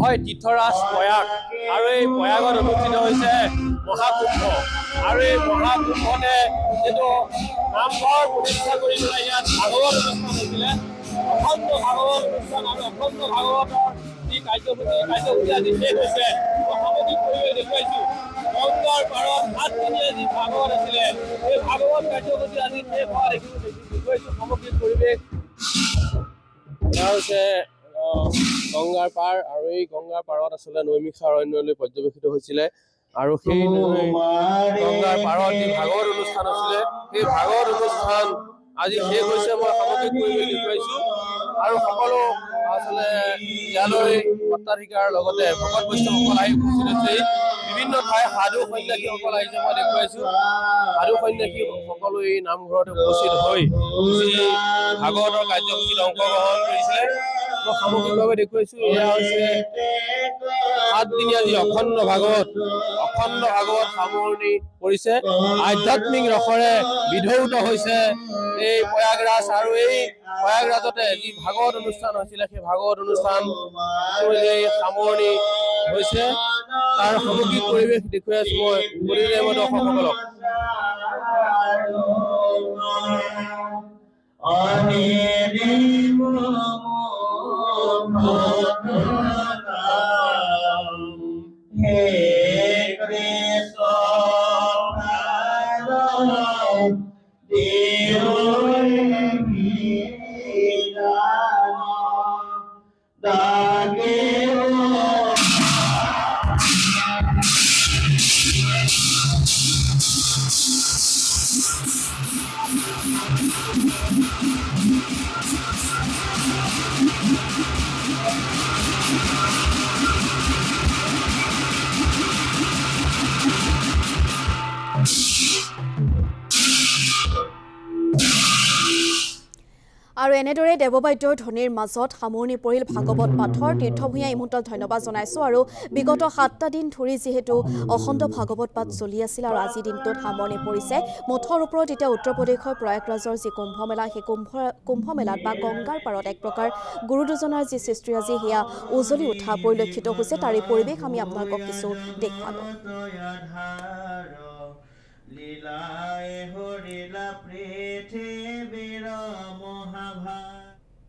হয় তীৰ্থৰাজ প্ৰয়াগ আৰু এই প্ৰয়াগত অনুষ্ঠিত হৈছে মহাকুম্ভ আৰু এই মহাকুম্ভতে যিটো নামঘৰ প্ৰতিষ্ঠা কৰি পেলাই ইয়াত ভাগৱত অনুষ্ঠান হৈছিলে অখণ্ড ভাগৱত অনুষ্ঠান আৰু অখণ্ড ভাগৱতৰ যি কাৰ্যসূচী আজি শেষ হৈছে সামগ্ৰিক পৰিৱেশ দেখুৱাইছো গংগাৰ পাৰত 7 দিনীয়া যি ভাগৱত আছিলে এই ভাগৱত কাৰ্যসূচী আজি শেষ হোৱা দেখুৱাইছো সামগ্ৰিক পৰিৱেশ এয়া হৈছে গংগাৰ পাৰ আৰু এই গংগাৰ পাৰত আচলতে নৈমিষা অৰণ্যলৈ পৰ্যবেক্ষিত হৈছিলে আৰু সেই গংগাৰ পাৰত যি ভাগৱত অনুষ্ঠান আছিলে সেই ভাগৱত অনুষ্ঠান আজি শেষ হৈছে মই সামগ্ৰিক পৰিৱেশ দেখুৱাইছো আৰু সকলো আচলতে ইয়ালৈ সত্ৰাধিকাৰ লগতে ভকত বৈষ্ণৱসকল আহি উপস্থিত হৈছে বিভিন্ন ঠাইৰ সাধু সন্যাসীসকল আহিছে মই দেখুৱাইছো সাধু সন্যাসী সকলো এই নামঘৰত উপস্থিত হৈ যি ভাগৱতৰ কাৰ্যসূচীত অংশগ্ৰহণ কৰিছিলে মই সামগ্ৰিকভাৱে দেখুৱাইছো এয়া হৈছে 7 দিনীয়া যি অখণ্ড ভাগৱত সামৰণি পৰিছে আধ্যাত্মিক ৰসৰে বিধৌত হৈছে এই প্ৰয়াগৰাজ আৰু এই প্ৰয়াগৰাজতে যি ভাগৱত অনুষ্ঠান হৈছিলে সেই ভাগৱত অনুষ্ঠান সামৰণি হৈছে তাৰ সামগ্ৰিক পৰিৱেশ দেখুৱাই আছো মই প্ৰতিজন দৰ্শকসকলক আৰু এনেদৰে দেৱবাদ্যৰ ধ্বনিৰ মাজত সামৰণি পৰিল ভাগৱত পাঠৰ তীৰ্থভূঞা ইমুণ্টল ধন্যবাদ জনাইছোঁ আৰু বিগত 7টা দিন ধৰি যিহেতু অখণ্ড ভাগৱত পাঠ চলি আছিল আৰু আজি দিনটোত সামৰণি পৰিছে মঠৰ ওপৰত এতিয়া উত্তৰ প্ৰদেশৰ প্ৰয়াগৰাজৰ যি কুম্ভমেলা সেই কুম্ভমেলাত বা গংগাৰ পাৰত এক প্ৰকাৰ গুৰু দুজনাৰ যি সৃষ্টিৰাজি সেয়া উজলি উঠা পৰিলক্ষিত হৈছে তাৰে পৰিৱেশ আমি আপোনালোকক কিছু দেখুৱালোঁ লীলায় হৰিলা পৃথিৱীৰ মহাভাগ